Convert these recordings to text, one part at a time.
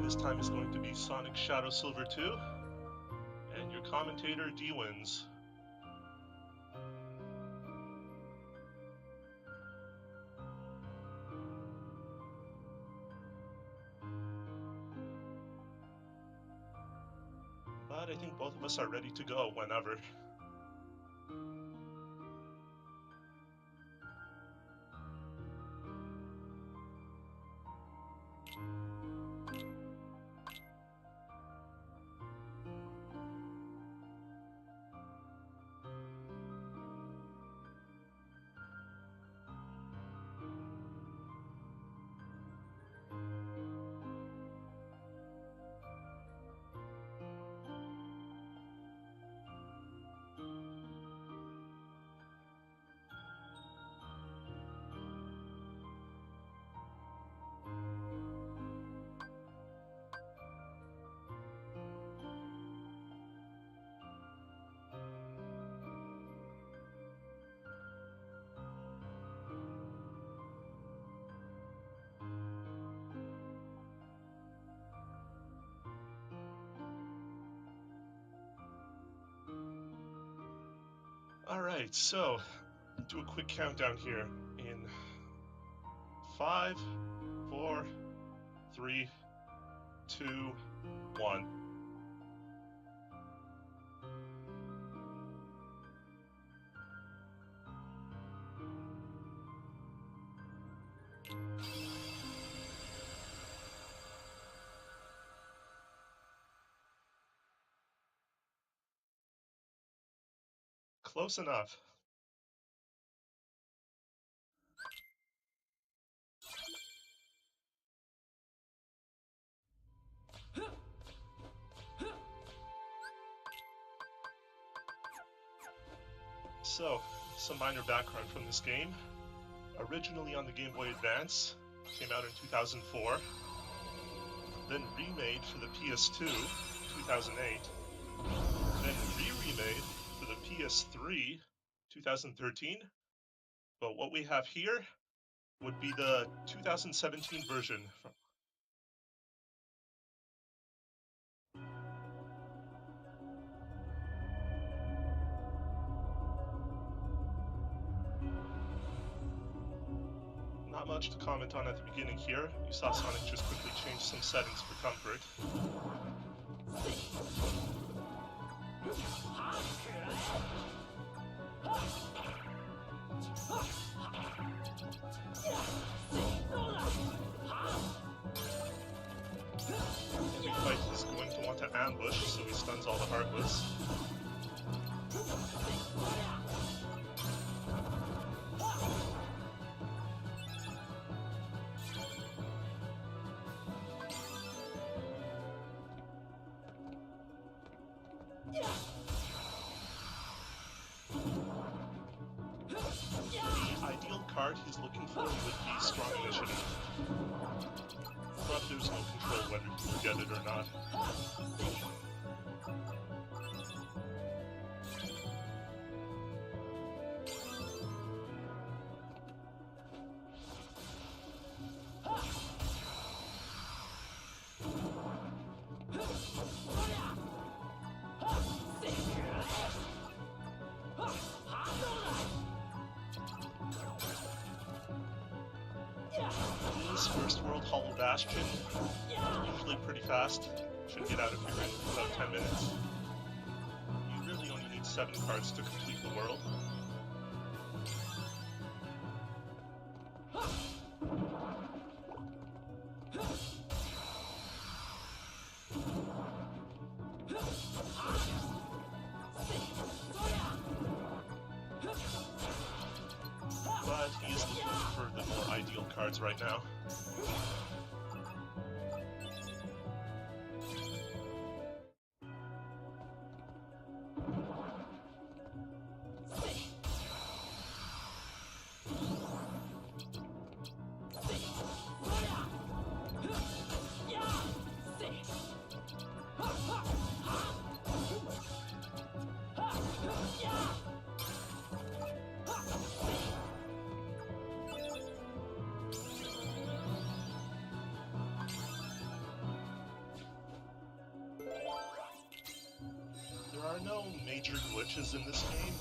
This time is going to be SonicShadowSilver2, and your commentator D wins. But I think both of us are ready to go whenever. Alright, so do a quick countdown here in 5, 4, 3, 2, 1. Close enough. So, some minor background from this game. Originally on the Game Boy Advance, came out in 2004, then remade for the PS2, 2008, then re-remade for the PS3, 2013, but what we have here would be the 2017 version. Not much to comment on at the beginning here. You saw Sonic just quickly change some settings for comfort. Every fight he's going to want to ambush, so he stuns all the Heartless. The ideal card he's looking for would be strong initiative. But there's no control whether you get it or not. First World Hollow Bastion, usually pretty fast, should get out of here in about 10 minutes. You really only need 7 cards to complete the world. But he is looking for the more ideal cards right now. are no major glitches in this game,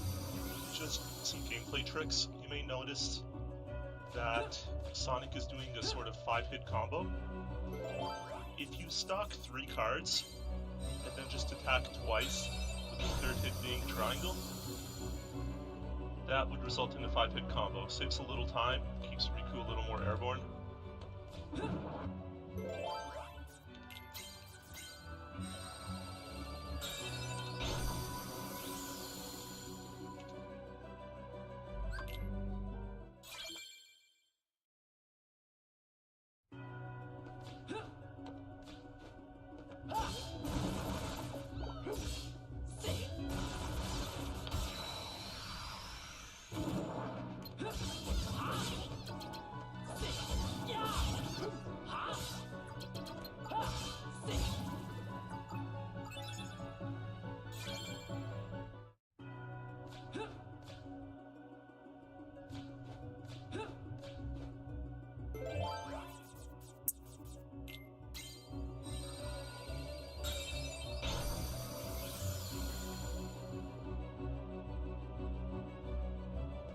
just some gameplay tricks. You may notice that Sonic is doing a sort of 5-hit combo. If you stock 3 cards, and then just attack twice, with the 3rd hit being triangle, that would result in a 5-hit combo. Saves a little time, keeps Riku a little more airborne.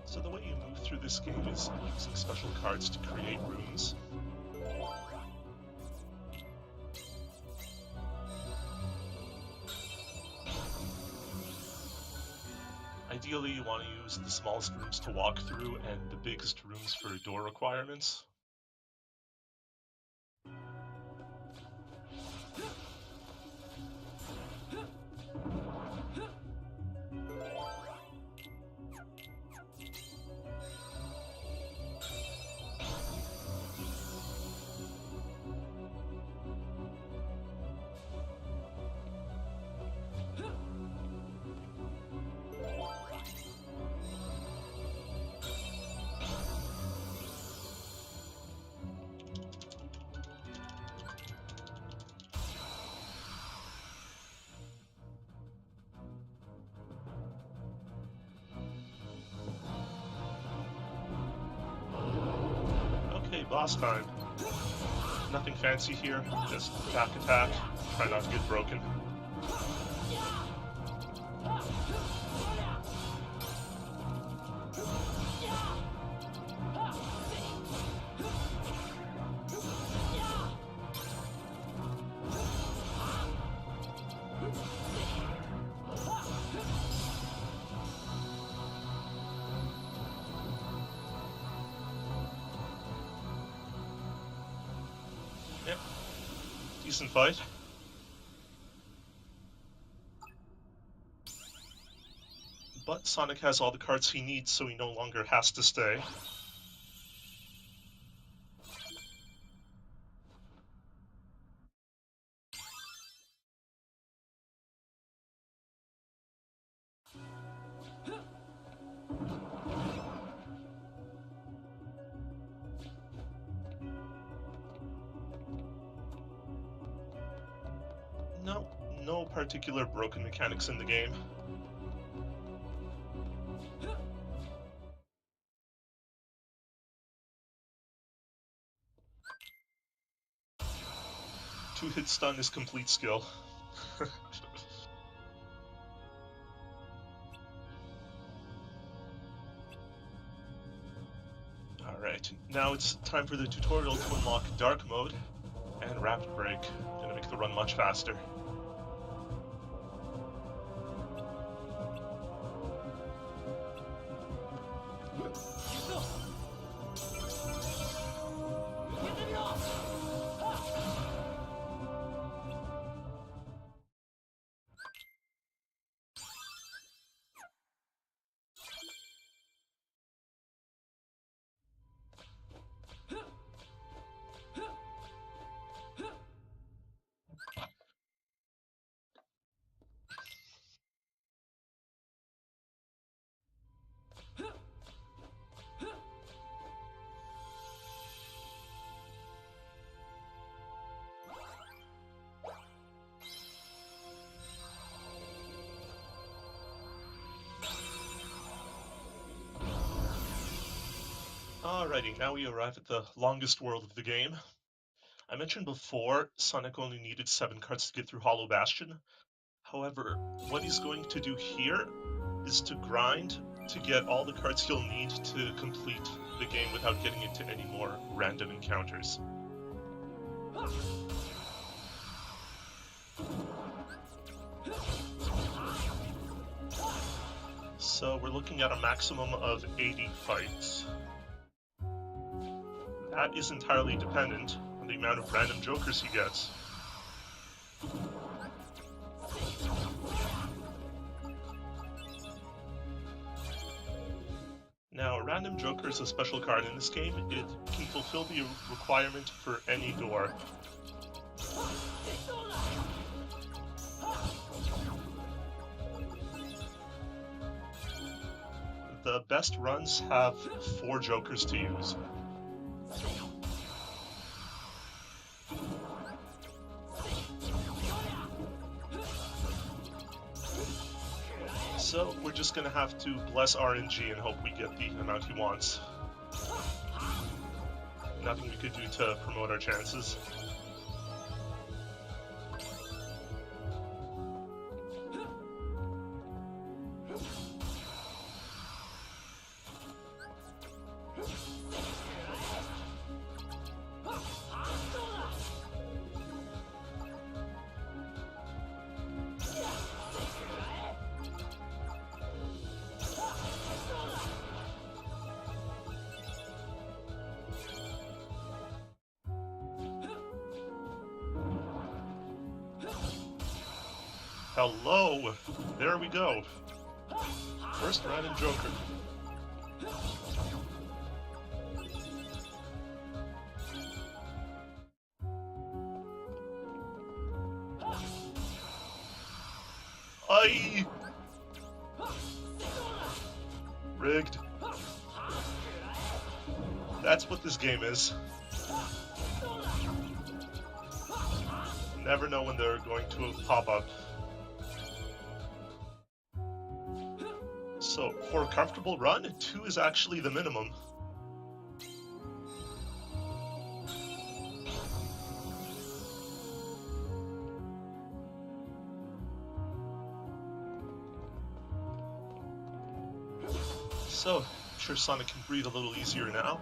So the way you move through this game is using special cards to create rooms. Ideally, you want to use the smallest rooms to walk through and the biggest rooms for door requirements. Okay, boss time. Nothing fancy here, just attack, try not to get broken. Yep, decent fight. But Sonic has all the cards he needs, so he no longer has to stay. No particular broken mechanics in the game. Two-hit stun is complete skill. Alright, now it's time for the tutorial to unlock Dark Mode and Rapid Break. Gonna make the run much faster. Alrighty, now we arrive at the longest world of the game. I mentioned before, Sonic only needed 7 cards to get through Hollow Bastion. However, what he's going to do here is to grind to get all the cards he'll need to complete the game without getting into any more random encounters. So we're looking at a maximum of 80 fights. That is entirely dependent on the amount of random jokers he gets. Now, a random joker is a special card in this game. It can fulfill the requirement for any door. The best runs have 4 jokers to use. So we're just gonna have to bless RNG and hope we get the amount he wants. Nothing we could do to promote our chances. Hello! There we go. First random joker. Aye! Rigged. That's what this game is. Never know when they're going to pop up. So, for a comfortable run, 2 is actually the minimum. So, I'm sure Sonic can breathe a little easier now.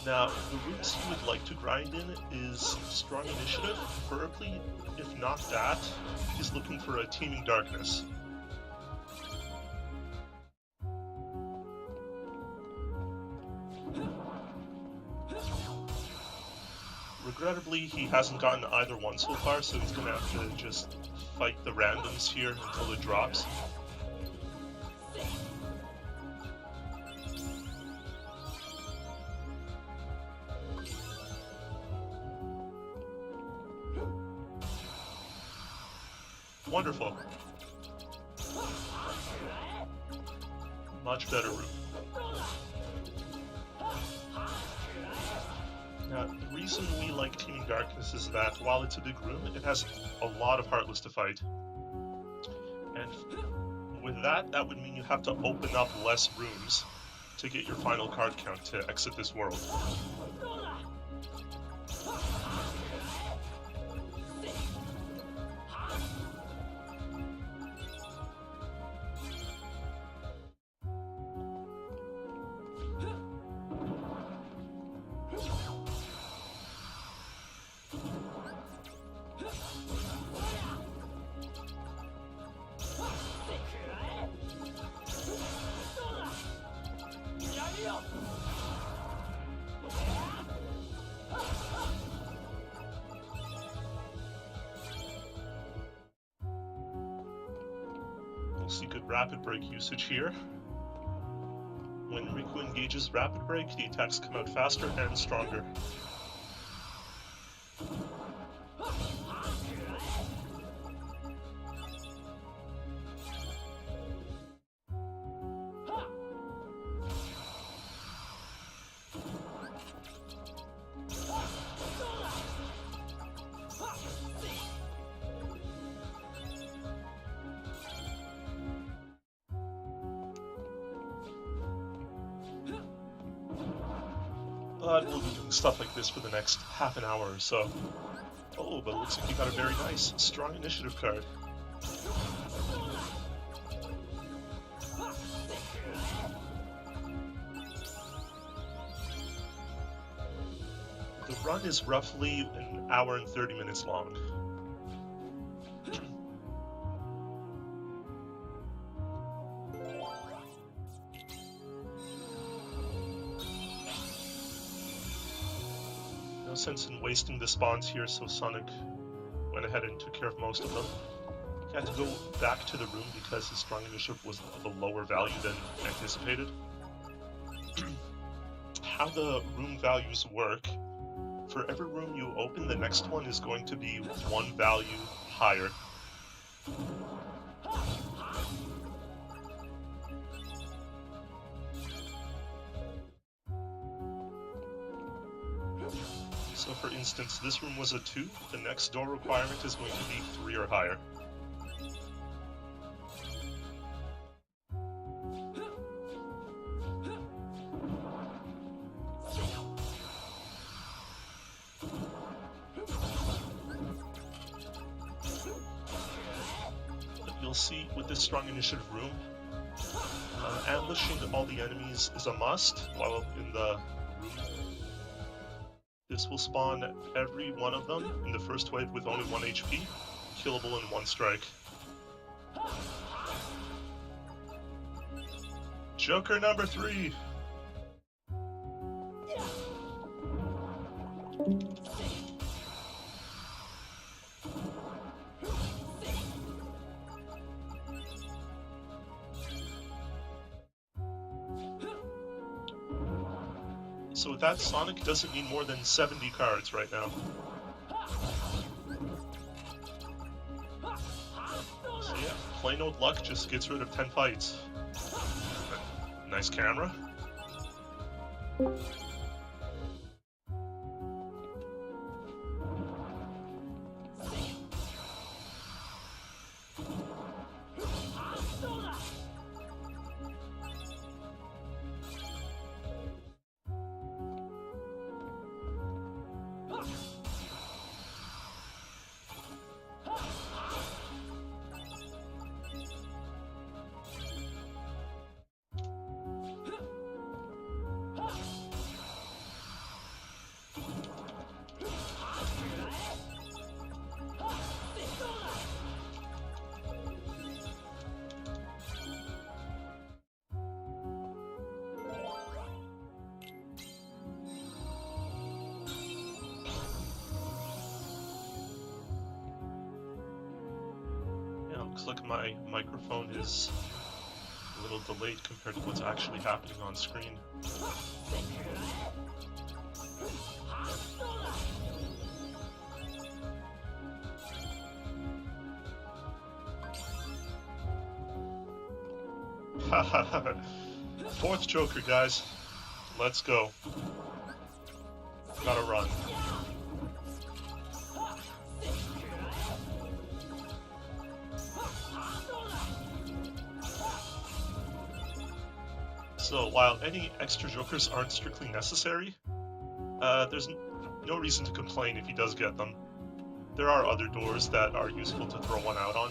Now, the rooms he would like to grind in is Strong Initiative, preferably. If not that, he's looking for a Teeming Darkness. Regrettably, he hasn't gotten either one so far, so he's gonna have to just fight the randoms here until it drops. Wonderful. Much better route. Now, the reason we like Teeming Darkness is that while it's a big room, it has a lot of Heartless to fight. And with that, that would mean you have to open up less rooms to get your final card count to exit this world. We'll see good Rapid Break usage here. When Riku engages Rapid Break, the attacks come out faster and stronger. But we'll be doing stuff like this for the next half an hour or so. Oh, but it looks like you got a very nice Strong Initiative card. run is roughly an hour and 30 minutes long. No sense in wasting the spawns here, so Sonic went ahead and took care of most of them. He had to go back to the room because his strong initiative was of a lower value than anticipated. How the room values work: for every room you open, the next one is going to be one value higher. So for instance, this room was a 2, the next door requirement is going to be 3 or higher. You'll see with this strong initiative room, ambushing all the enemies is a must while in the room. This will spawn every one of them in the first wave with only 1 HP, killable in 1 strike. Joker number 3! So with that, Sonic doesn't need more than 70 cards right now. So yeah, plain old luck just gets rid of 10 fights. Nice camera. Looks like my microphone is a little delayed compared to what's actually happening on screen. Haha. 4th Joker, guys. Let's go. Gotta run. So while any extra Jokers aren't strictly necessary, there's no reason to complain if he does get them. There are other doors that are useful to throw one out on.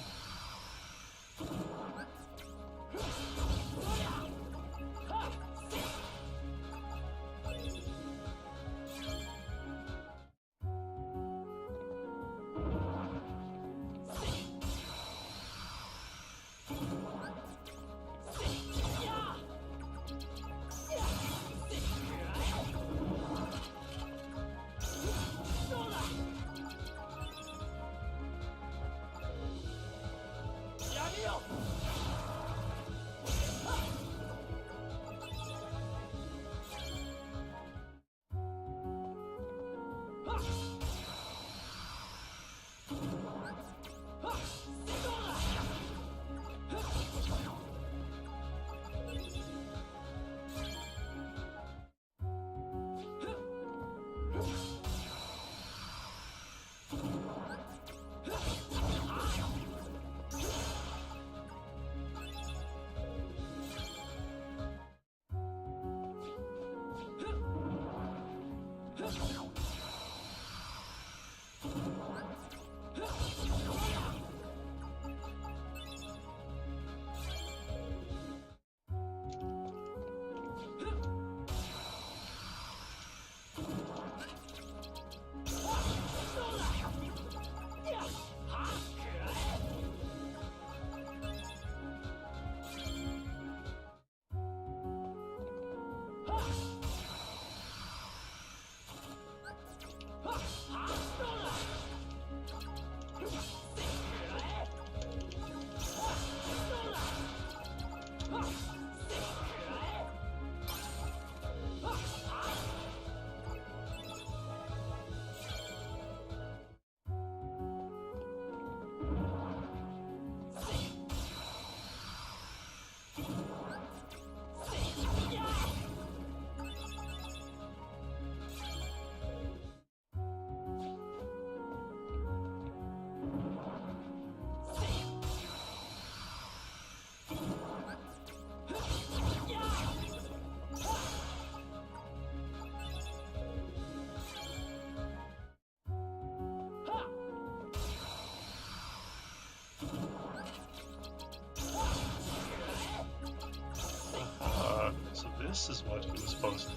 So this is what he was posting.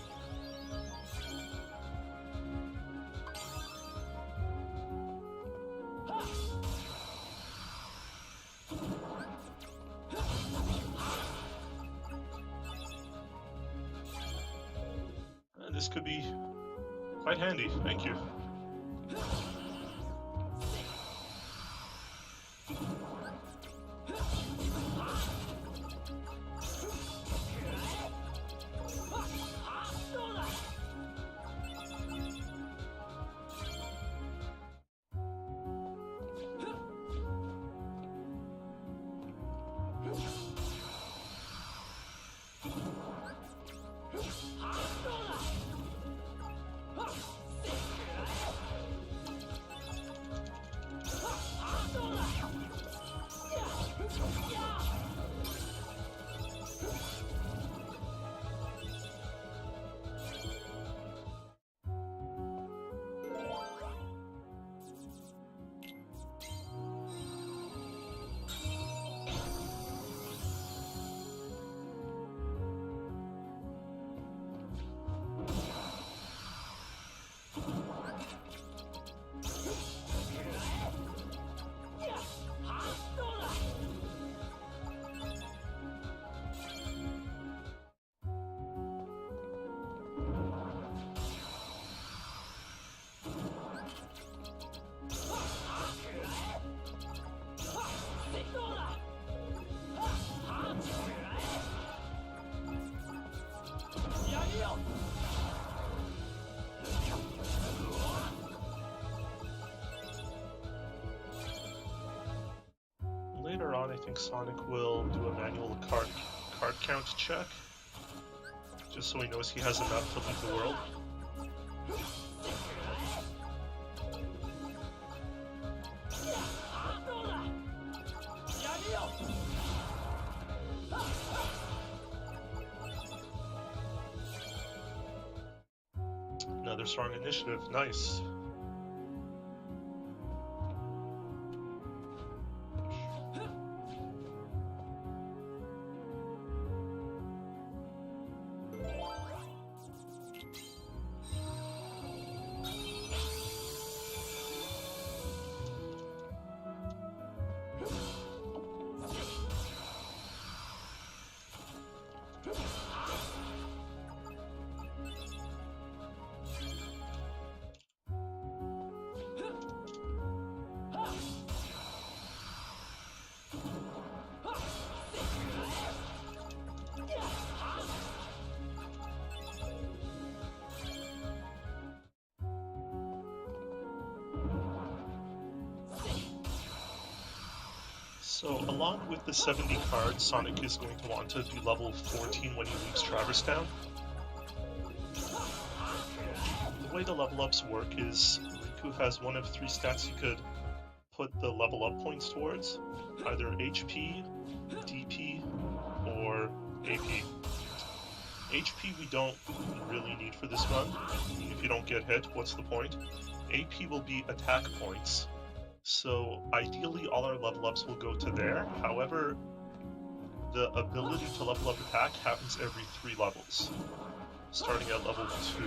This could be quite handy, thank you. Later on, I think Sonic will do a manual card count check, just so he knows he has enough to leave the world. Another strong initiative, nice. So, along with the 70 cards, Sonic is going to want to be level 14 when he leaves Traverse Town. The way the level ups work is Riku has one of 3 stats he could put the level up points towards, either HP, DP, or AP. HP we don't really need for this run. If you don't get hit, what's the point? AP will be attack points. So ideally all our level ups will go to there. However, the ability to level up attack happens every 3 levels, starting at level 2.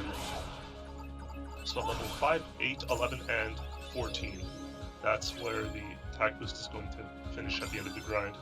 So level 5, 8, 11, and 14. That's where the attack boost is going to finish at the end of the grind.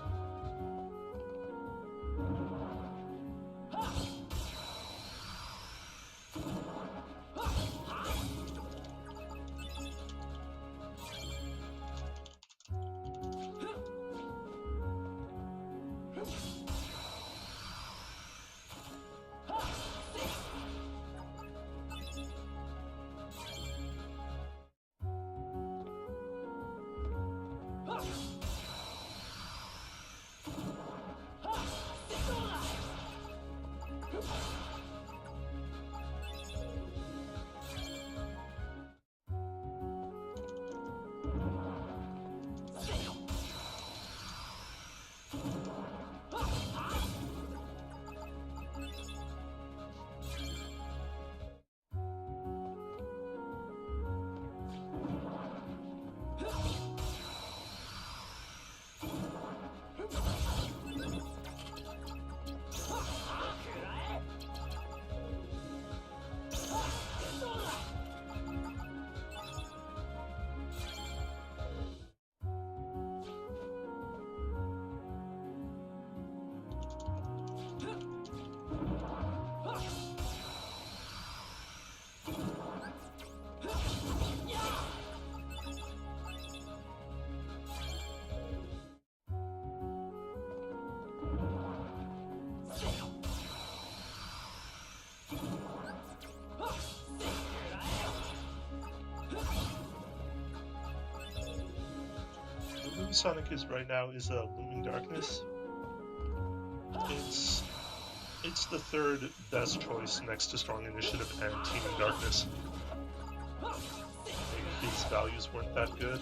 Sonic is right now is Looming Darkness. It's the third best choice next to Strong Initiative and Teeming Darkness. His values weren't that good.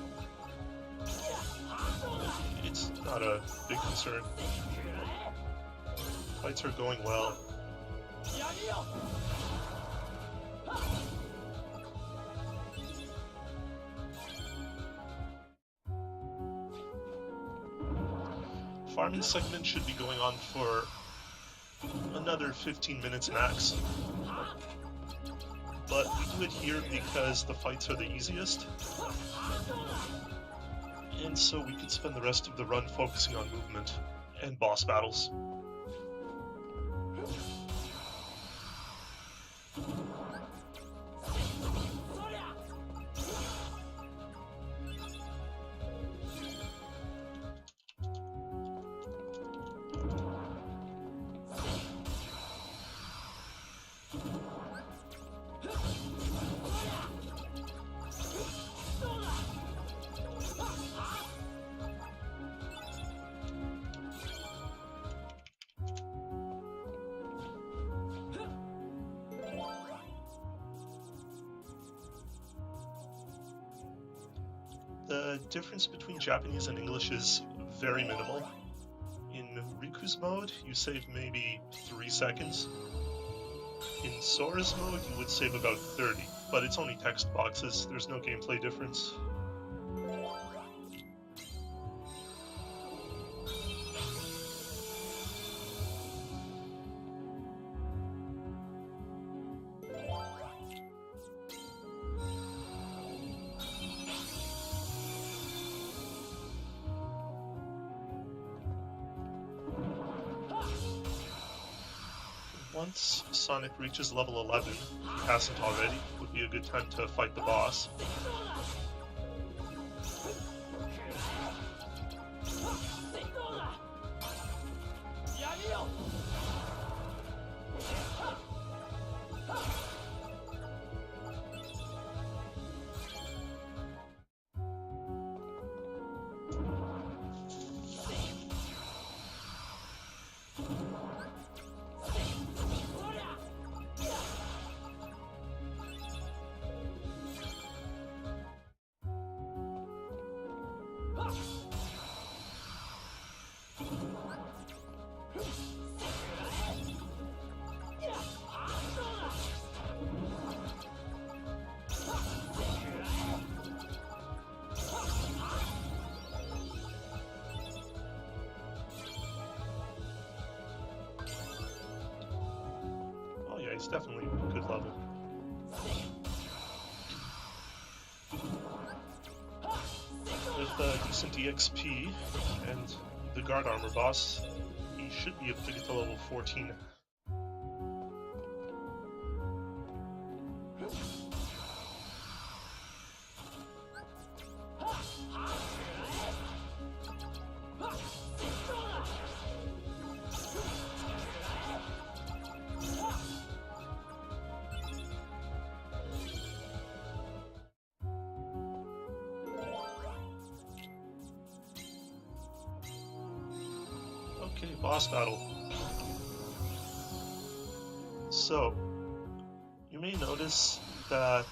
It's not a big concern. Fights are going well. Farming segment should be going on for another 15 minutes max. But we do it here because the fights are the easiest. And so we could spend the rest of the run focusing on movement and boss battles. The difference between Japanese and English is very minimal. In Riku's mode, you save maybe 3 seconds. In Sora's mode, you would save about 30, but it's only text boxes, there's no gameplay difference. Once Sonic reaches level 11, if he hasn't already, would be a good time to fight the boss. It's definitely a good level. With decent EXP and the guard armor boss, he should be able to get to level 14. Okay, boss battle. So, you may notice that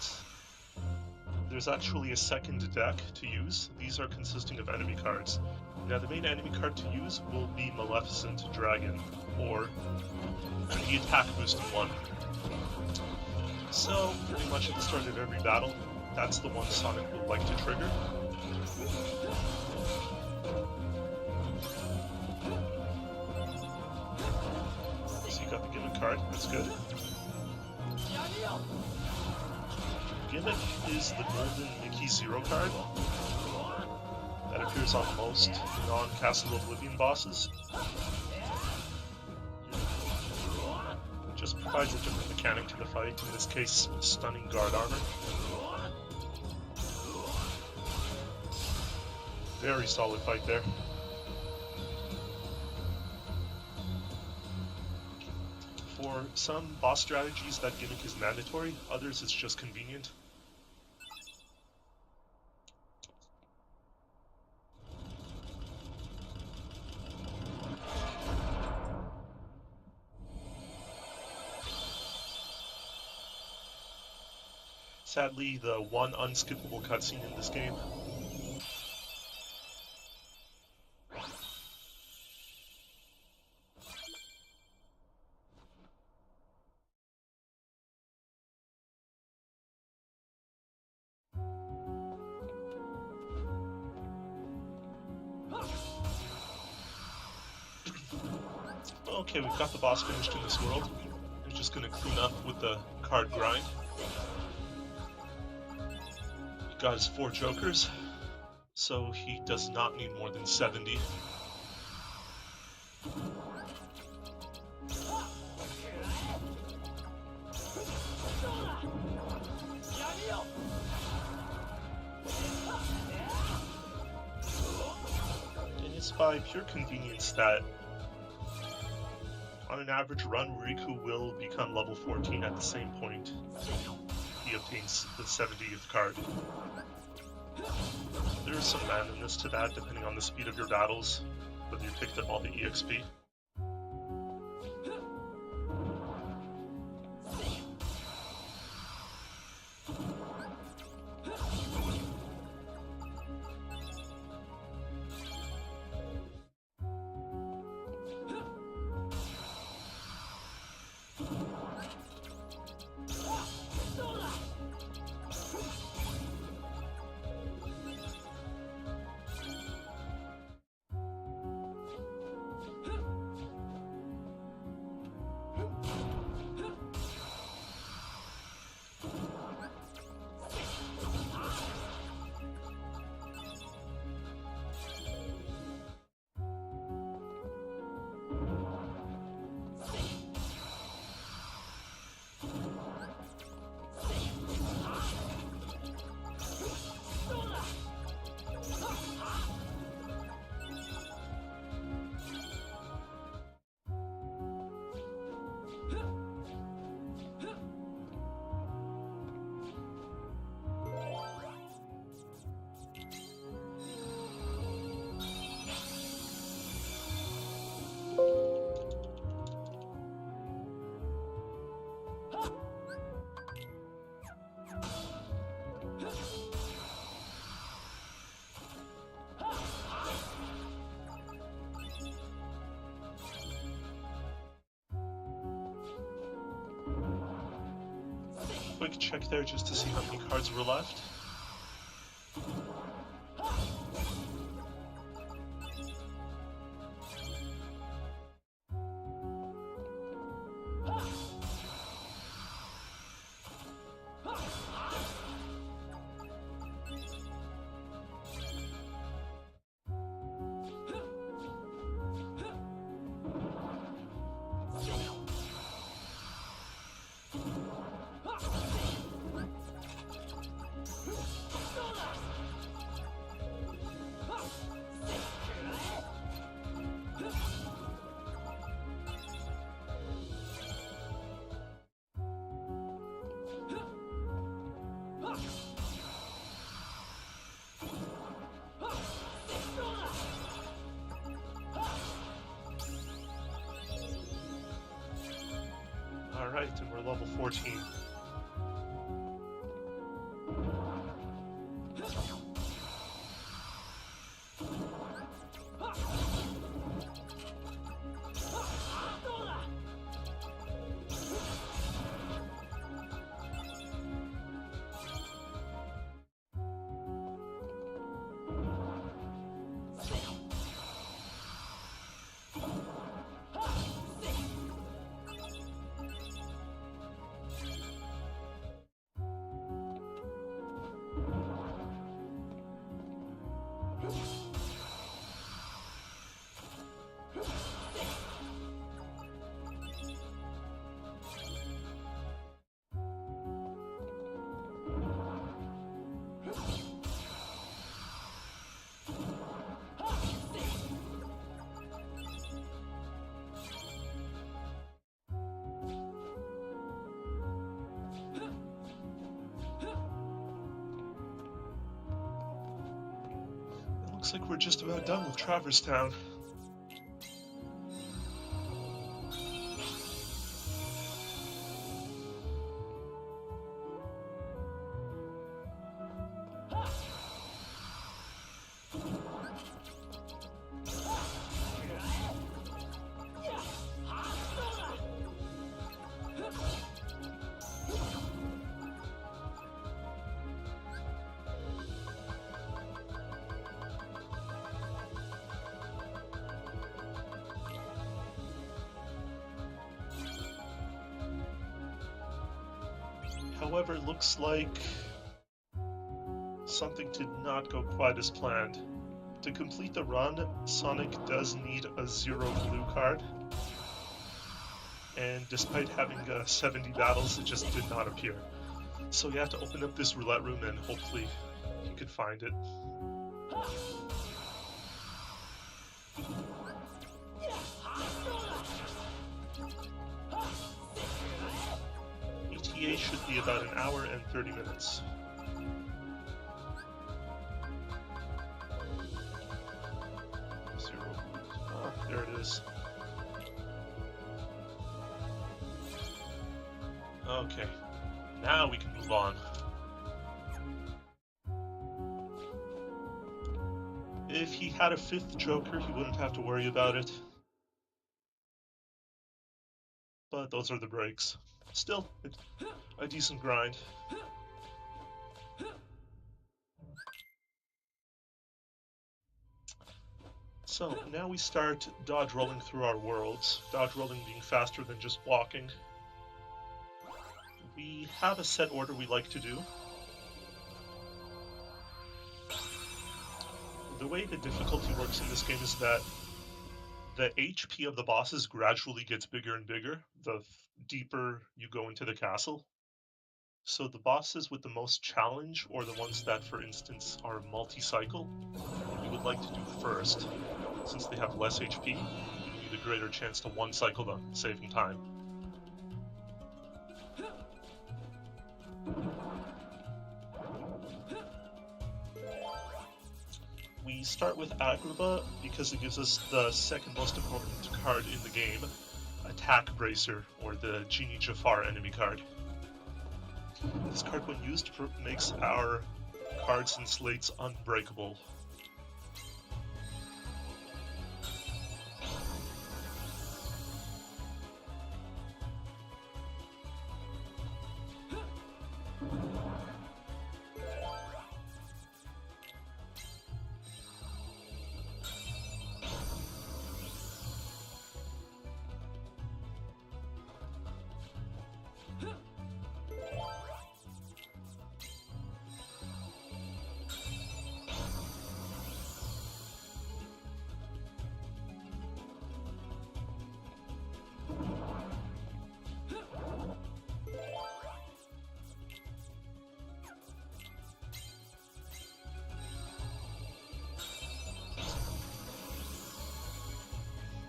there's actually a second deck to use. These are consisting of enemy cards. Now, the main enemy card to use will be Maleficent Dragon, or the attack boosting one. So, pretty much at the start of every battle, that's the one Sonic would like to trigger. Got the gimmick card, that's good. Gimmick is the golden Mickey Zero card that appears on most non-Castle Oblivion bosses. It just provides a different mechanic to the fight, in this case, stunning guard armor. Very solid fight there. For some boss strategies, that gimmick is mandatory, others it's just convenient. Sadly, the one unskippable cutscene in this game. Okay, we've got the boss finished in this world. We're just gonna clean up with the card grind. He got his 4 jokers, so he does not need more than 70. And it's by pure convenience that on an average run, Riku will become level 14 at the same point he obtains the 70th card. There is some randomness to that depending on the speed of your battles, whether you picked up all the EXP. Quick check there just to see how many cards were left. Alright, and we're level 14. Looks like we're just about done with Traverse Town. However, it looks like something did not go quite as planned. To complete the run, Sonic does need a 0 blue card. And despite having 70 battles, it just did not appear. So you have to open up this roulette room and hopefully you could find it. ETA should be about an hour and 30 minutes. Oh, there it is. Okay, now we can move on. If he had a 5th Joker, he wouldn't have to worry about it. But those are the breaks. Still, a decent grind. So, now we start dodge rolling through our worlds, dodge rolling being faster than just walking. We have a set order we like to do. The way the difficulty works in this game is that the HP of the bosses gradually gets bigger and bigger the deeper you go into the castle. So the bosses with the most challenge, or the ones that, for instance, are multi-cycle, we would like to do first. Since they have less HP, you need a greater chance to one-cycle them, saving time. We start with Agrabah because it gives us the second most important card in the game, Attack Bracer, or the Genie Jafar enemy card. This card, when used, makes our cards and slates unbreakable.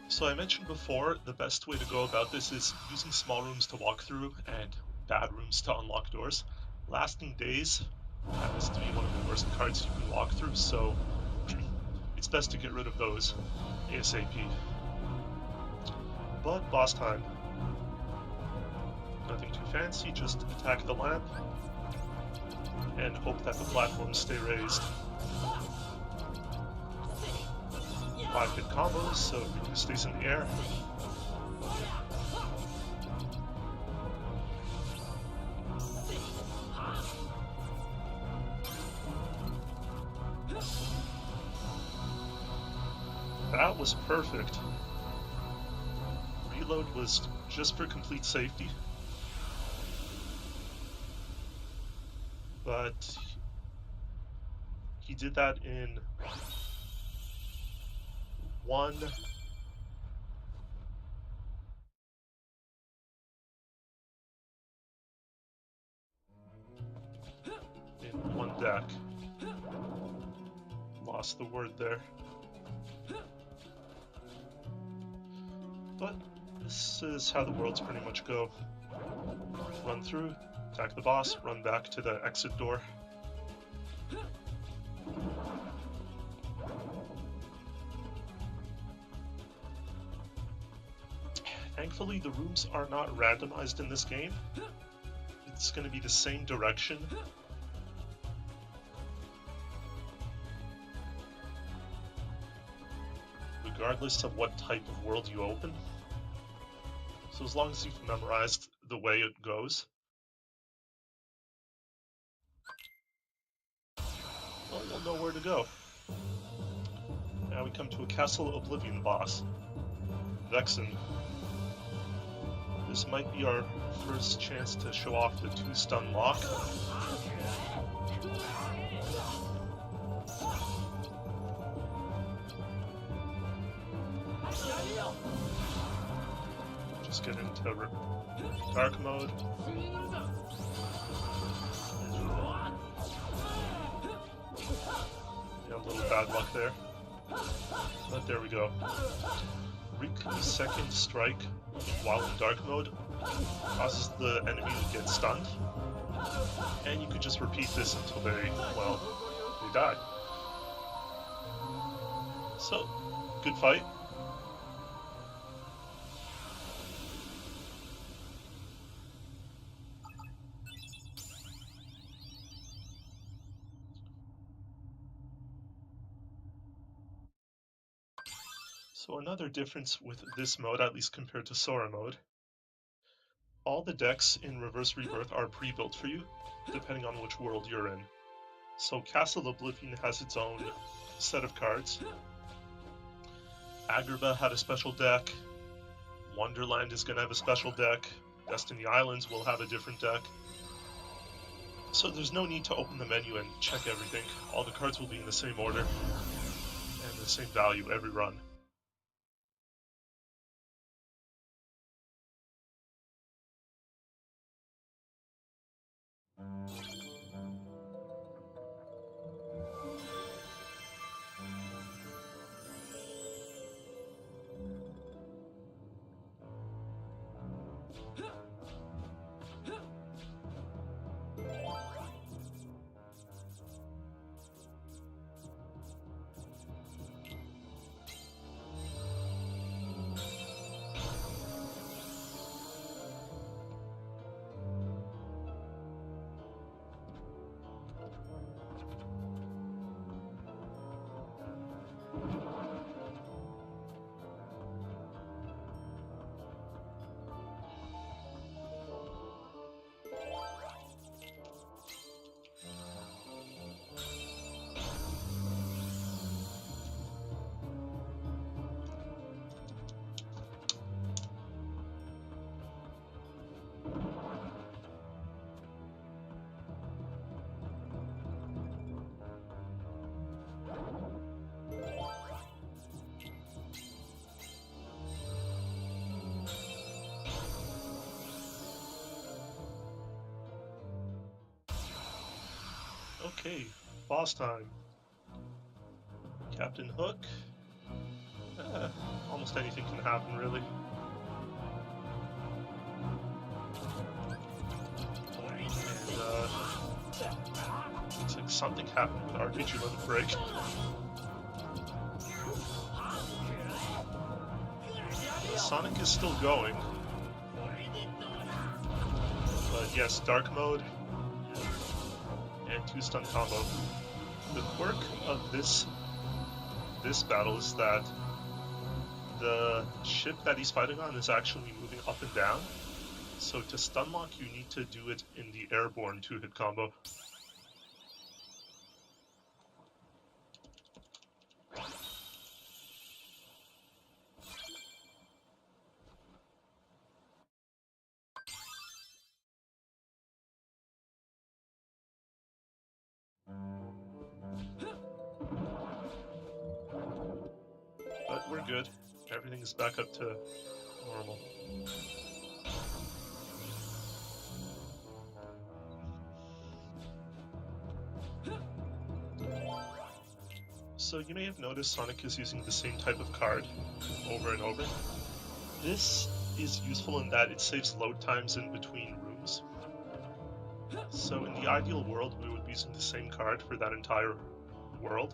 So I mentioned before, the best way to go about this is using small rooms to walk through and bad rooms to unlock doors. Lasting Days happens to be one of the worst cards you can walk through, so it's best to get rid of those ASAP. But boss time. Nothing too fancy, just attack the lamp and hope that the platforms stay raised. 5-hit combos, so everything stays in the air. That was perfect. Reload was just for complete safety. But he did that in one deck. Lost the word there. But this is how the worlds pretty much go. Run through, attack the boss, run back to the exit door. Thankfully, the rooms are not randomized in this game. It's going to be the same direction. Regardless of what type of world you open. So as long as you've memorized the way it goes, well, you'll know where to go. Now we come to a Castle Oblivion boss, Vexen. this might be our first chance to show off the 2-stun lock. Just get into dark mode. Yeah, a little bad luck there. But there we go. Riku's second strike while in dark mode causes the enemy to get stunned. And you could just repeat this until they die. So, good fight. So another difference with this mode, at least compared to Sora mode, all the decks in Reverse Rebirth are pre-built for you, depending on which world you're in. So Castle Oblivion has its own set of cards. Agrabah had a special deck. Wonderland is going to have a special deck. Destiny Islands will have a different deck. So there's no need to open the menu and check everything. All the cards will be in the same order and the same value every run. Okay, boss time. Captain Hook. Almost anything can happen, really. And looks like something happened with RPG Limit Break. Sonic is still going. But yes, dark mode. And 2-stun combo. The quirk of this battle is that the ship that he's fighting on is actually moving up and down. So to stun lock, you need to do it in the airborne 2-hit combo. But we're good. Everything is back up to normal. So you may have noticed Sonic is using the same type of card over and over. This is useful in that it saves load times in between rooms. So in the ideal world, we would be using the same card for that entire world.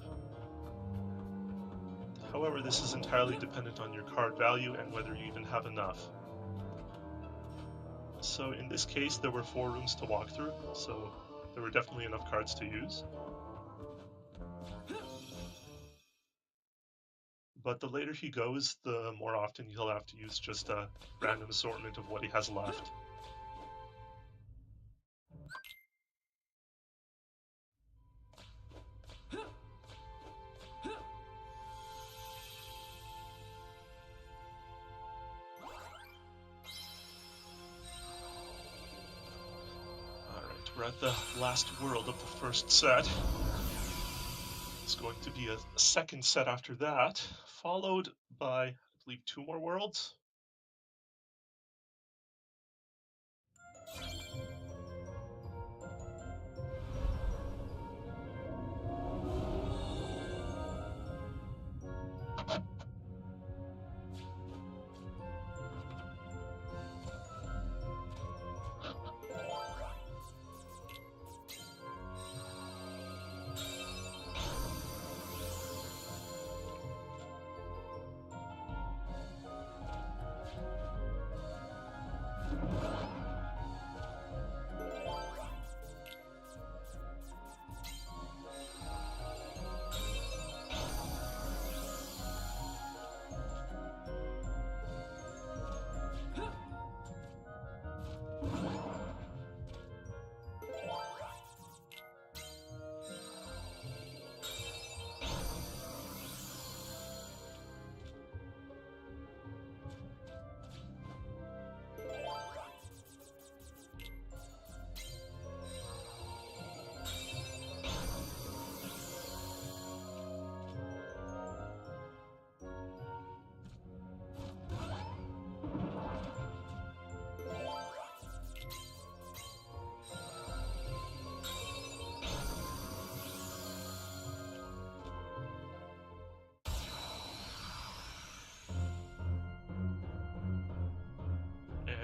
However, this is entirely dependent on your card value and whether you even have enough. So in this case, there were 4 rooms to walk through, so there were definitely enough cards to use. But the later he goes, the more often he'll have to use just a random assortment of what he has left. We're at the last world of the first set. It's going to be a second set after that, followed by, I believe, 2 more worlds.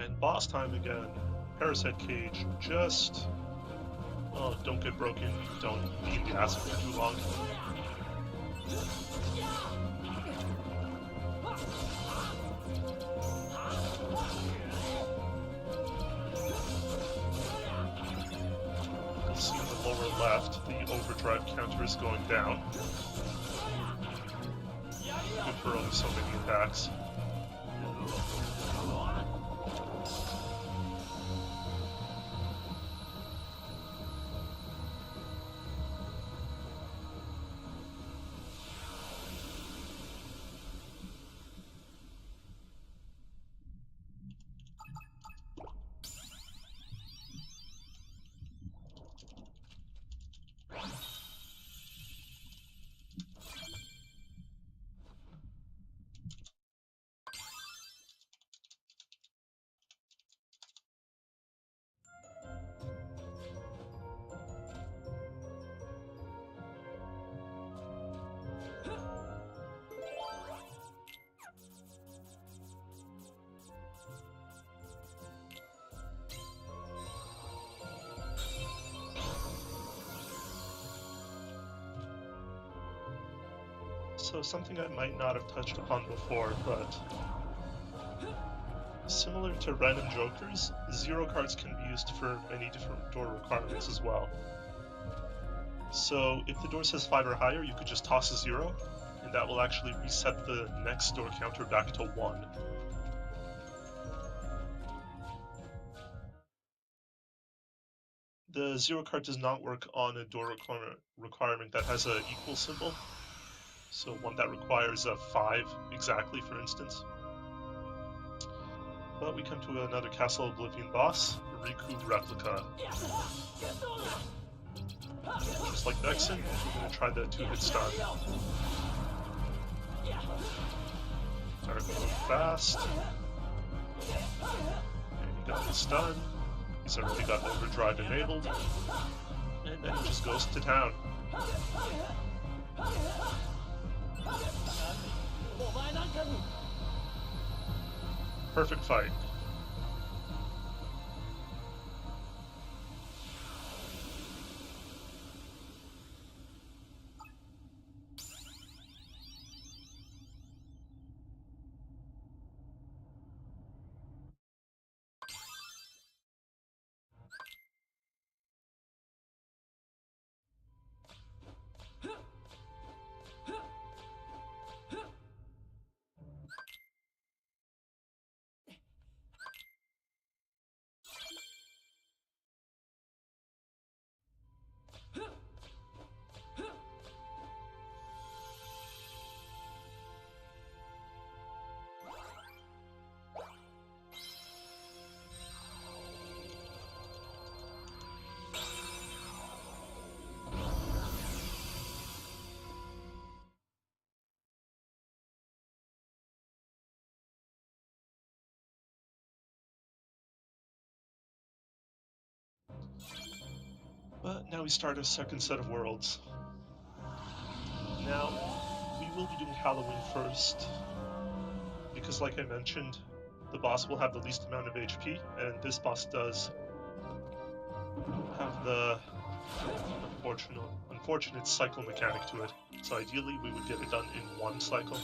And boss time again. Parasite Cage, just... Oh, don't get broken, don't be in the acid for too long. You'll see in the lower left, the overdrive counter is going down. Good for only so many attacks. So something I might not have touched upon before, but similar to random jokers, 0 cards can be used for many different door requirements as well. So if the door says 5 or higher, you could just toss a 0, and that will actually reset the next door counter back to 1. The 0 card does not work on a door requirement that has an equal symbol. So one that requires a 5 exactly, for instance. But we come to another Castle Oblivion boss, Riku Replica. Just like Vexen, we're going to try the 2-hit stun. Gotta go fast. And he got the stun. He's already got overdrive enabled. And then he just goes to town. Perfect fight. Now we start a second set of worlds. Now, we will be doing Halloween first, because like I mentioned, the boss will have the least amount of HP, and this boss does have the unfortunate cycle mechanic to it. So ideally we would get it done in one cycle.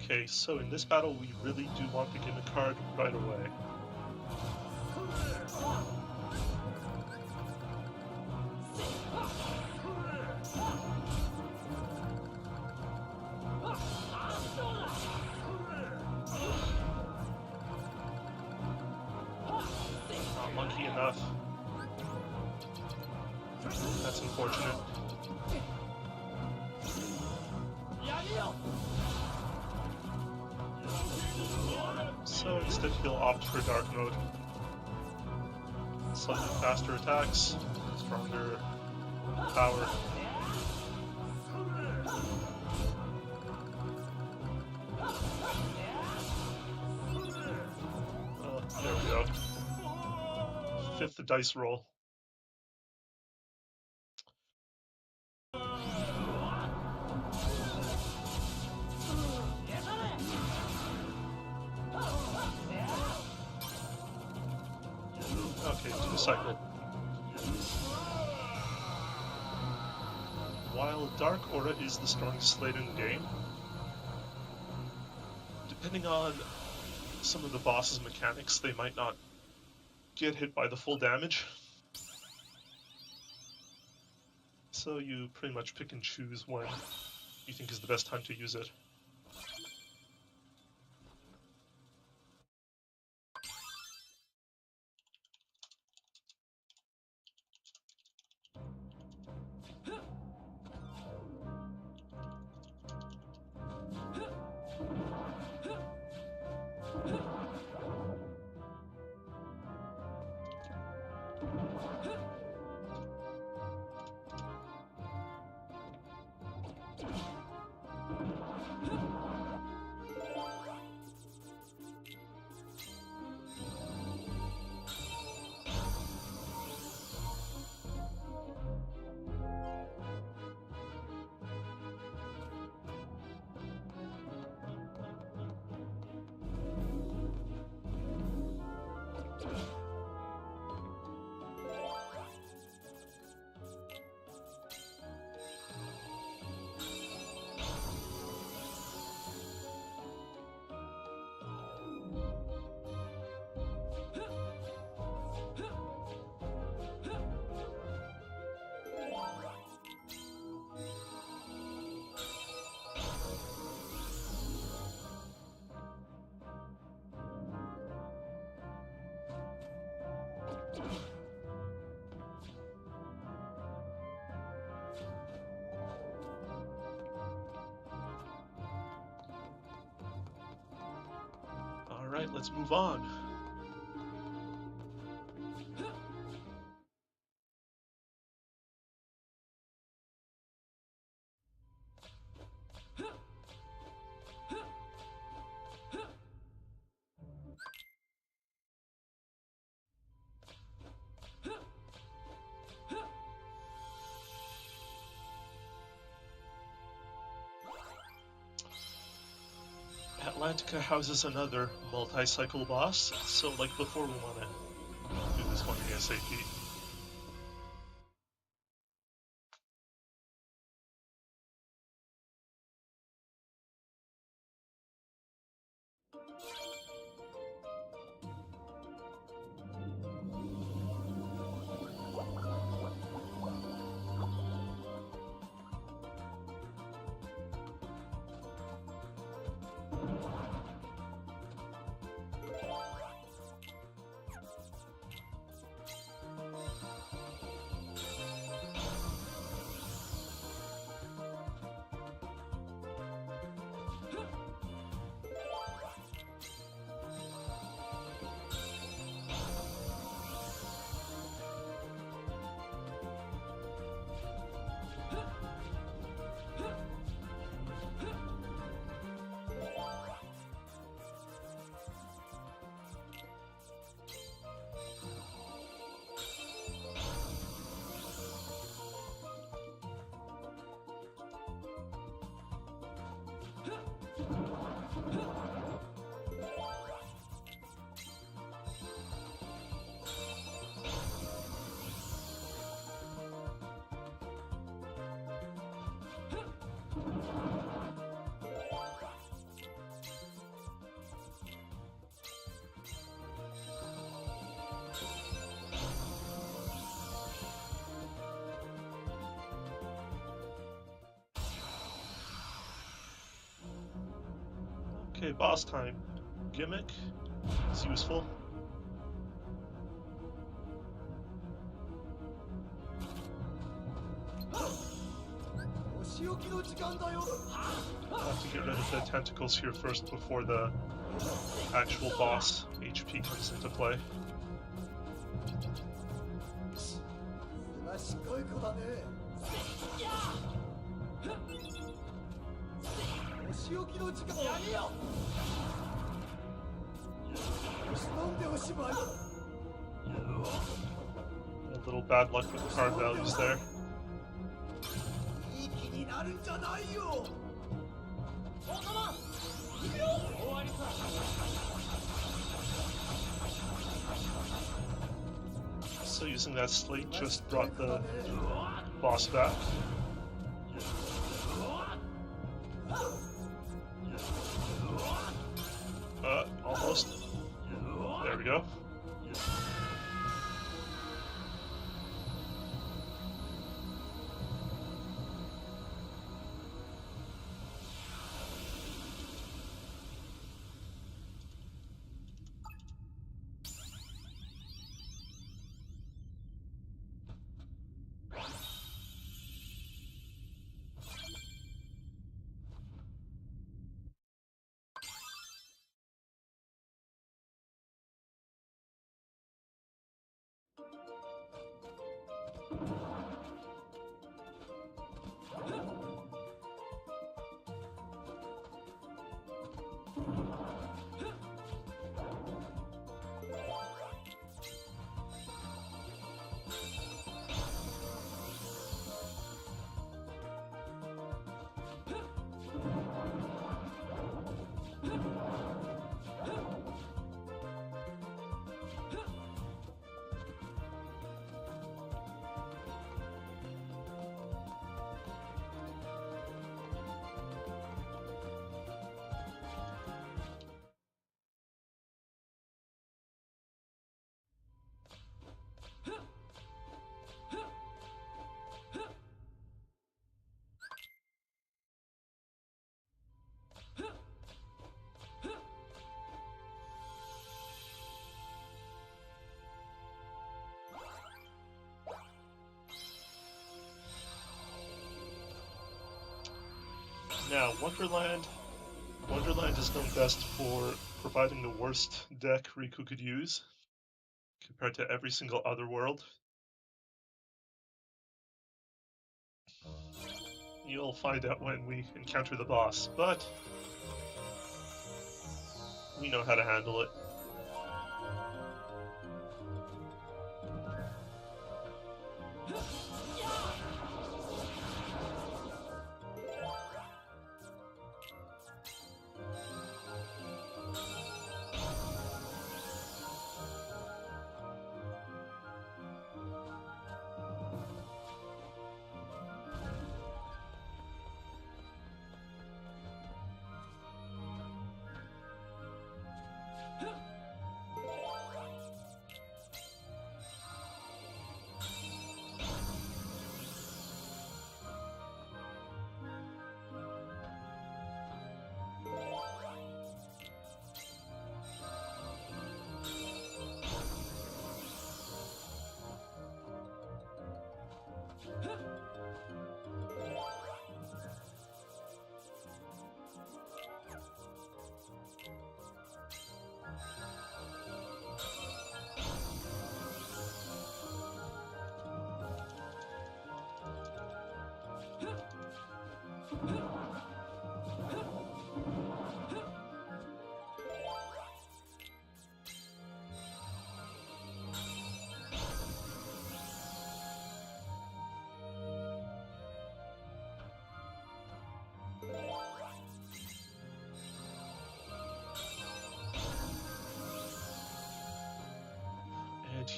Okay, so in this battle we really do want the gimmick card right away. Not lucky enough. That's unfortunate. So instead he'll opt for dark mode. Slightly faster attacks, stronger power. There we go. Fifth dice roll. Okay, to the cycle. While Dark Aura is the strongest slate in the game, depending on some of the boss's mechanics, they might not get hit by the full damage. So you pretty much pick and choose when you think is the best time to use it. Alright, let's move on. Atlantica houses another multi-cycle boss, so like before we want to do this one ASAP. Okay, boss time. Gimmick is useful. I'll have to get rid of the tentacles here first before the actual boss HP comes into play. A little bad luck with the card values there. So using that slate just brought the boss back. Almost. There we go. Now, Wonderland is known best for providing the worst deck Riku could use compared to every single other world. You'll find out when we encounter the boss, but we know how to handle it.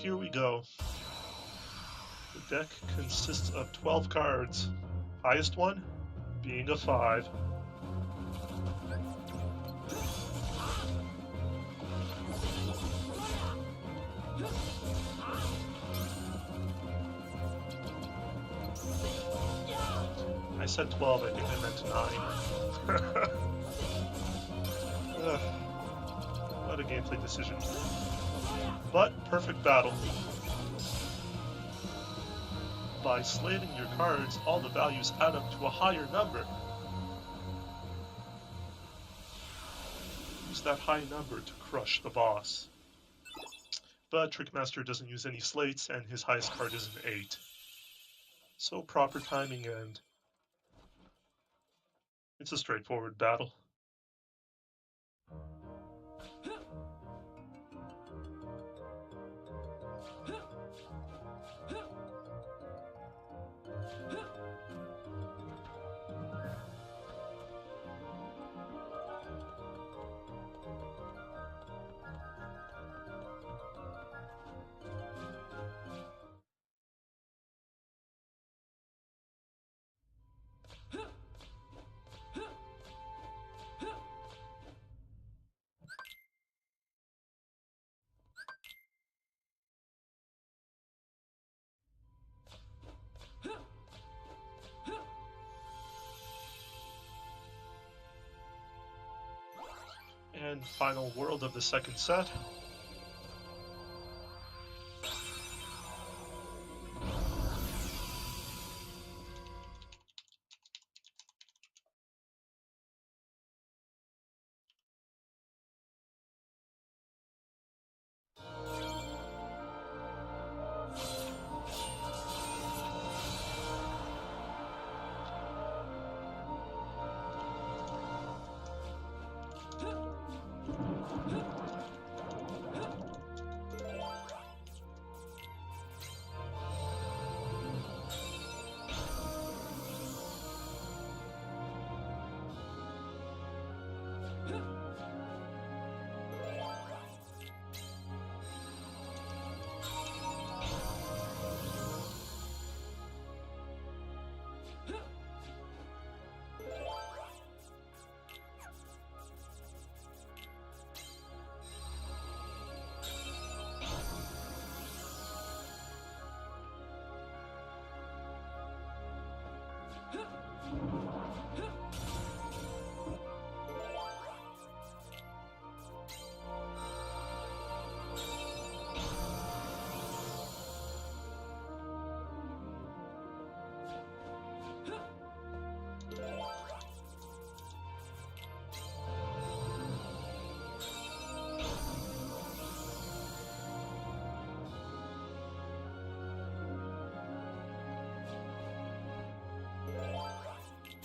here we go. The deck consists of 12 cards. Highest one being a 5. I said 12, I think I meant 9. Ugh, what a gameplay decision. But, perfect battle. By slaving your cards, all the values add up to a higher number. Use that high number to crush the boss. But Trickmaster doesn't use any slates, and his highest card is an 8. So proper timing, and it's a straightforward battle. And final world of the second set.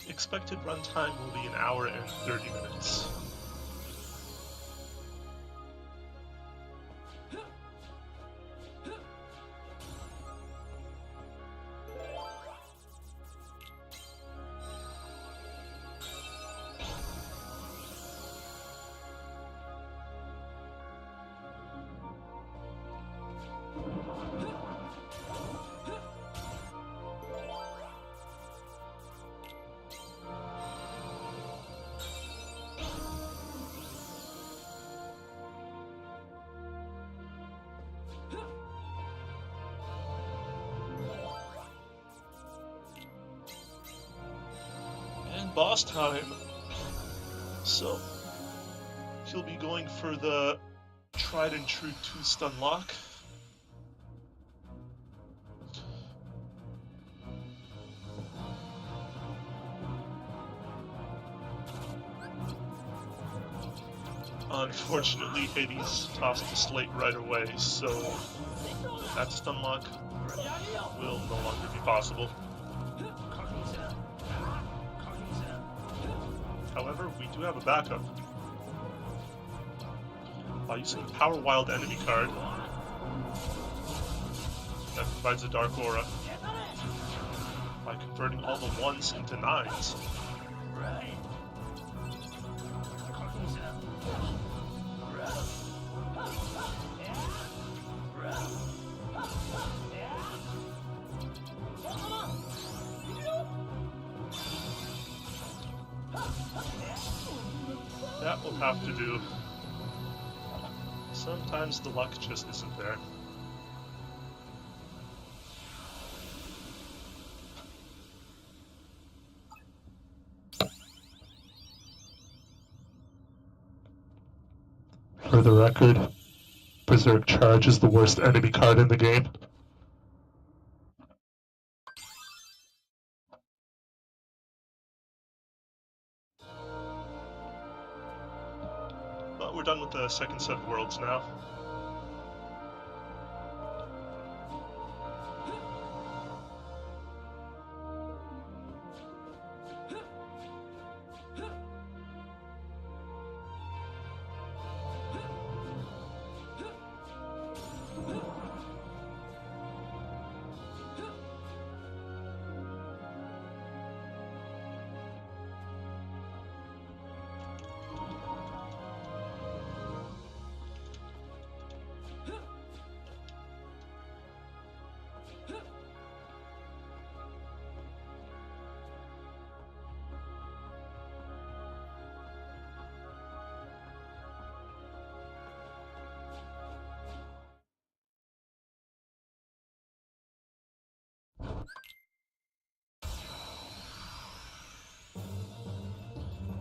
Expected runtime will be 1 hour and 30 minutes. Boss time. So he'll be going for the tried and true 2-stun lock. Unfortunately, Hades tossed the slate right away, so that stun lock will no longer be possible. However, we do have a backup. By using the Power Wild enemy card, that provides a Dark Aura. By converting all the 1s into 9s. That will have to do. Sometimes the luck just isn't there. For the record, Berserk Charge is the worst enemy card in the game. But we're done with the second set of worlds now.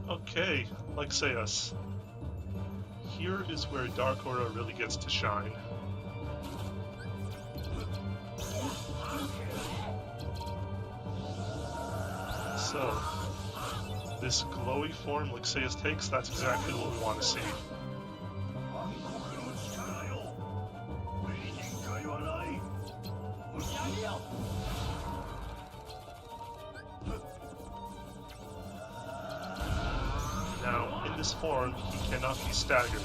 Okay, like Sayus. Here is where Dark Aura really gets to shine. So, this glowy form Lixeus takes, that's exactly what we want to see. Now, in this form, he cannot be staggered.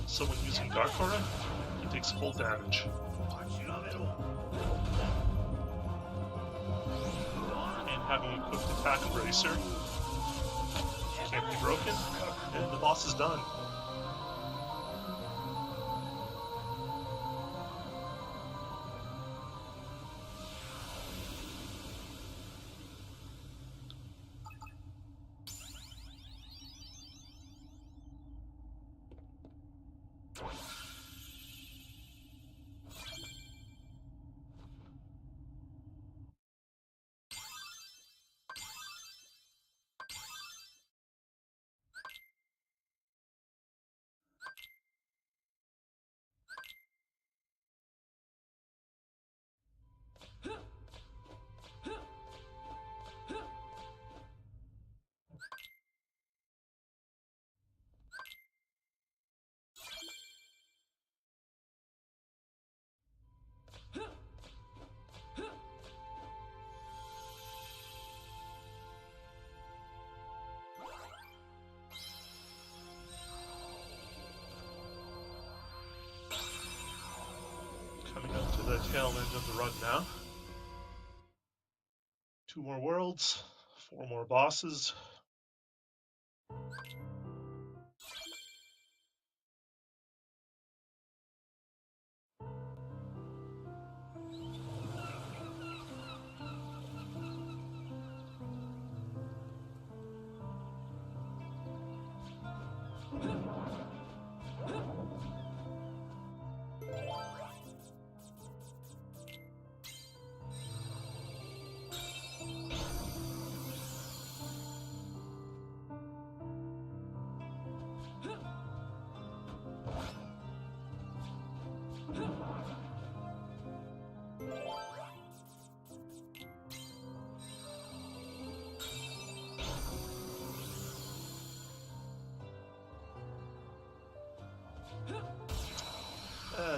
So when using Dark Aura, he takes full damage. And having equipped Attack Bracer, can't be broken, and the boss is done. Coming up to the tail end of the run now. 2 more worlds, 4 more bosses.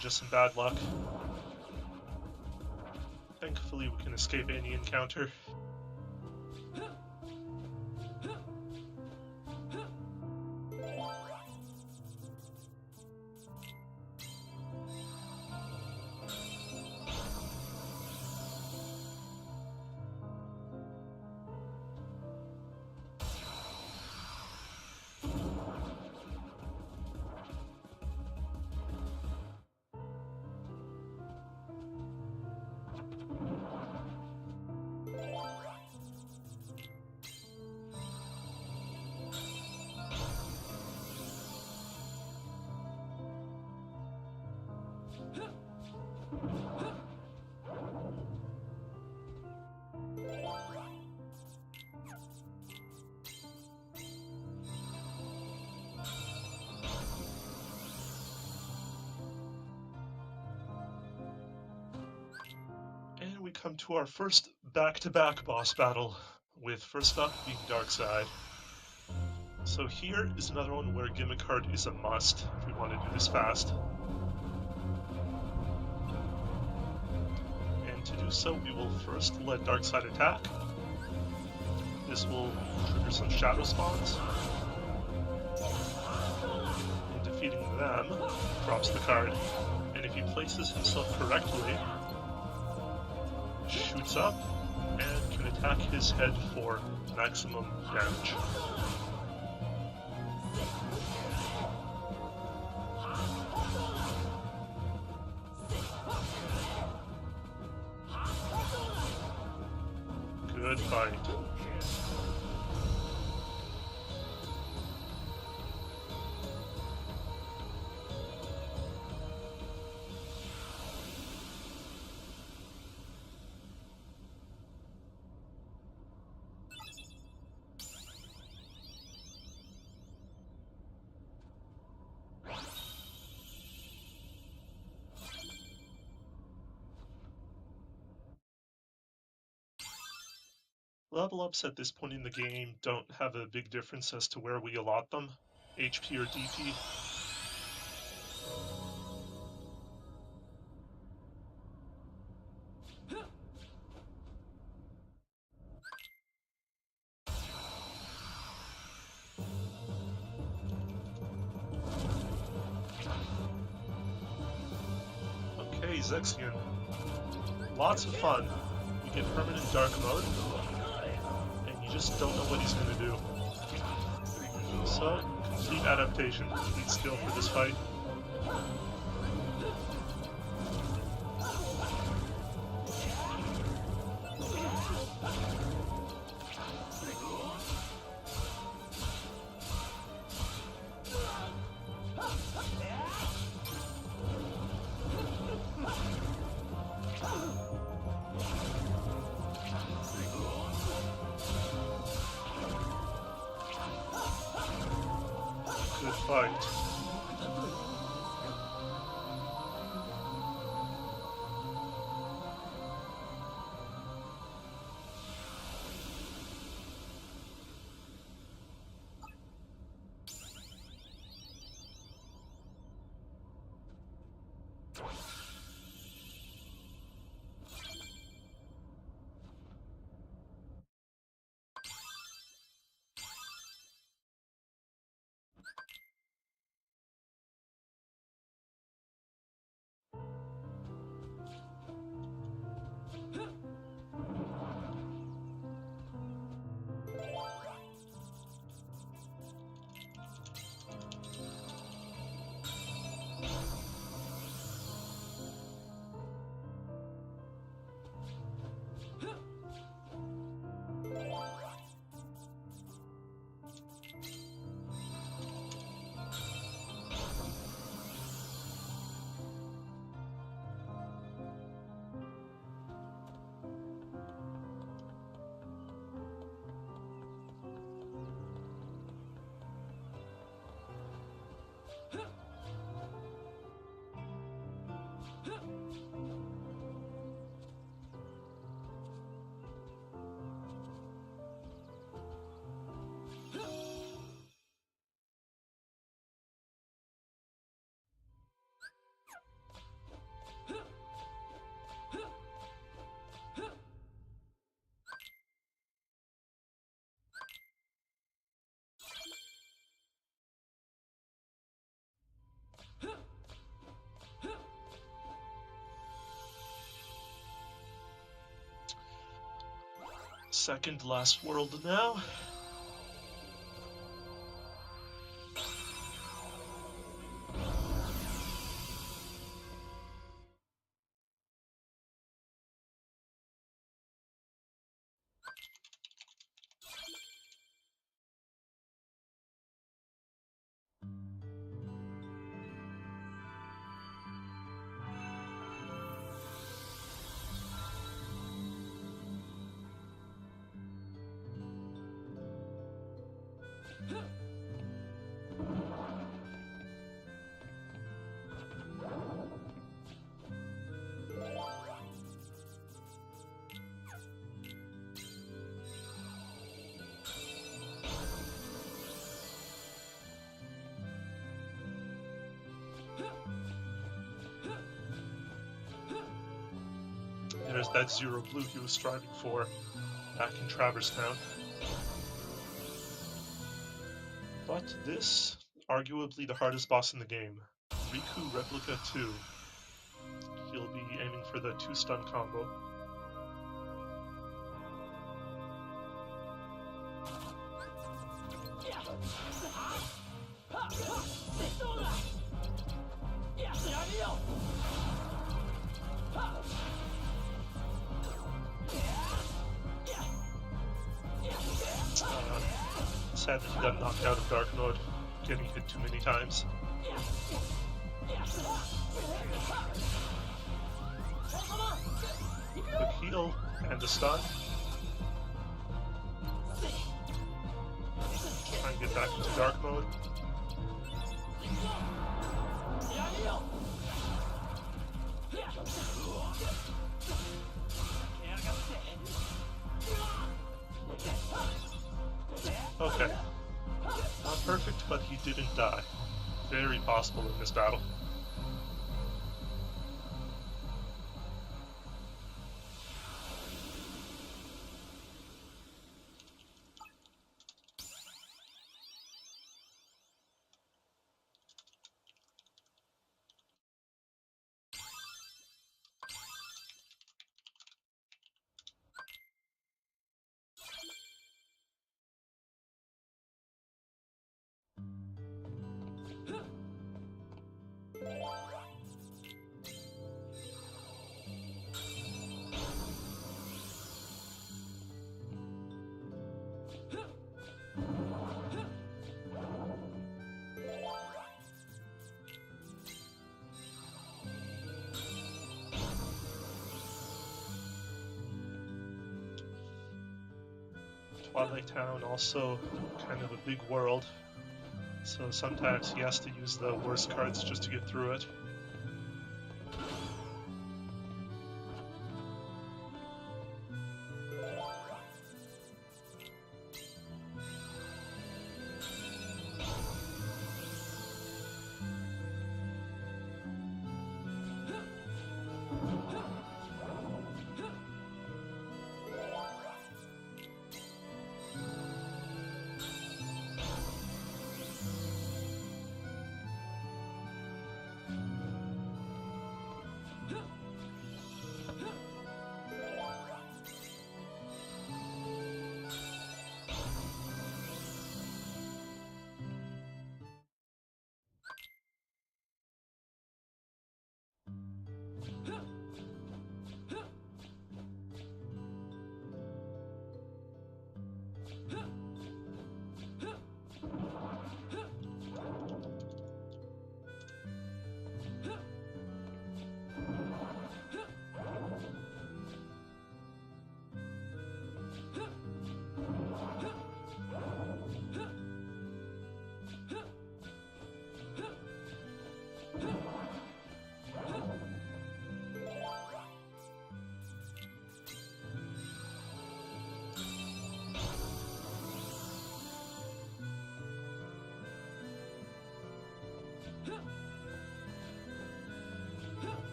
Just some bad luck. Thankfully, we can escape any encounter. come to our first back-to-back boss battle, with first up being Darkseid. So here is another one where Gimmick Heart is a must if we want to do this fast. And to do so, we will first let Darkseid attack. This will trigger some shadow spawns. And defeating them drops the card. And if he places himself correctly, shoots up and can attack his head for maximum damage. Good fight. Level ups at this point in the game don't have a big difference as to where we allot them, HP or DP. Okay, Zexion. Lots of fun. You get permanent dark mode, and you just don't know what he's going to do. So, complete adaptation, complete skill for this fight. Good fight. Second last world now. that zero blue he was striving for back in Traverse Town. But this, arguably the hardest boss in the game, Riku Replica 2. He'll be aiming for the 2-stun combo. Sad that he got knocked out of Dark Mode, getting hit too many times. Quick heal and a stun. Try and get back into Dark Mode. Okay. Not perfect, but he didn't die. Very possible in this battle. Twilight Town also kind of a big world, so sometimes he has to use the worst cards just to get through it.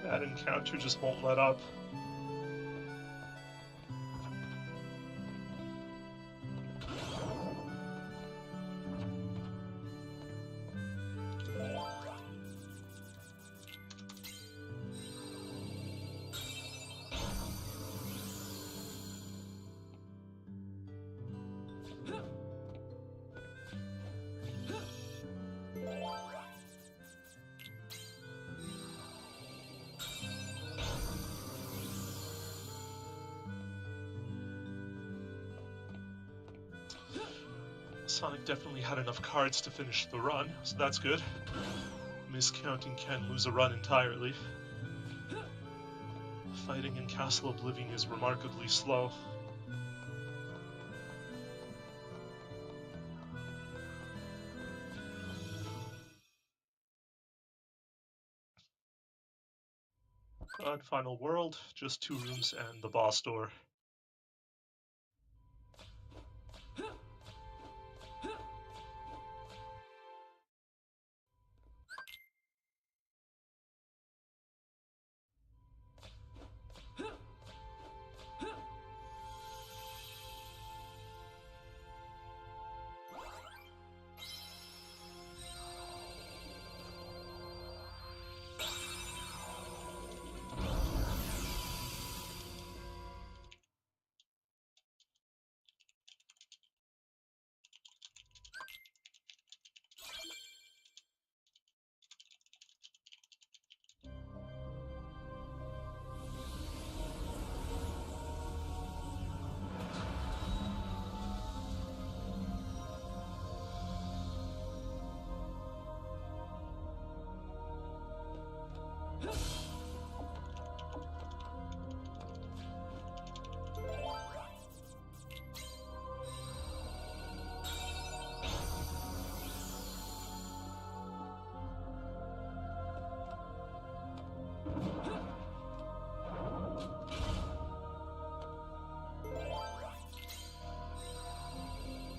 That encounter just won't let up. Sonic definitely had enough cards to finish the run, so that's good. Miscounting can lose a run entirely. Fighting in Castle Oblivion is remarkably slow. Final world, just 2 rooms and the boss door.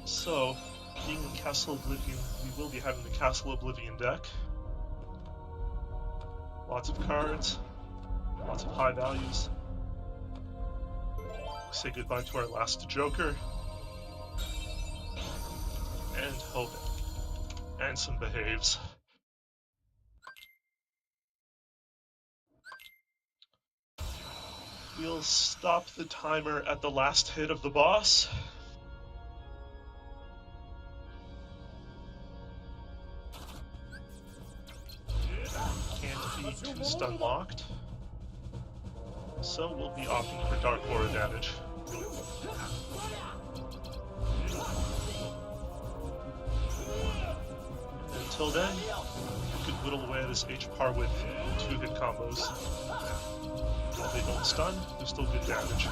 So, being in Castle Oblivion, we will be having the Castle Oblivion deck. Lots of cards, lots of high values. Say goodbye to our last Joker. And hope Ansem behaves. We'll stop the timer at the last hit of the boss. Can't be too stun locked. So we'll be opting for Dark Aura damage. Until then, you could whittle away at this HP with 2-hit combos. While they don't stun, they're still good damage.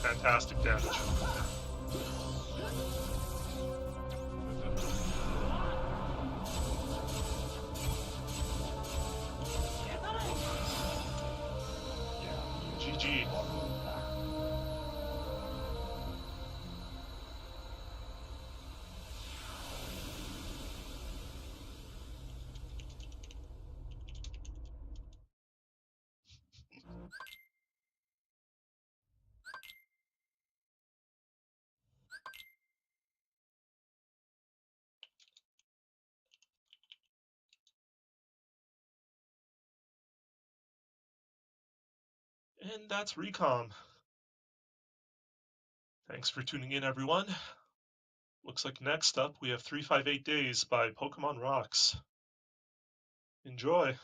Fantastic damage. GG. And that's Recom. Thanks for tuning in, everyone. Looks like next up we have 358 Days by Pokemon Rocks. Enjoy!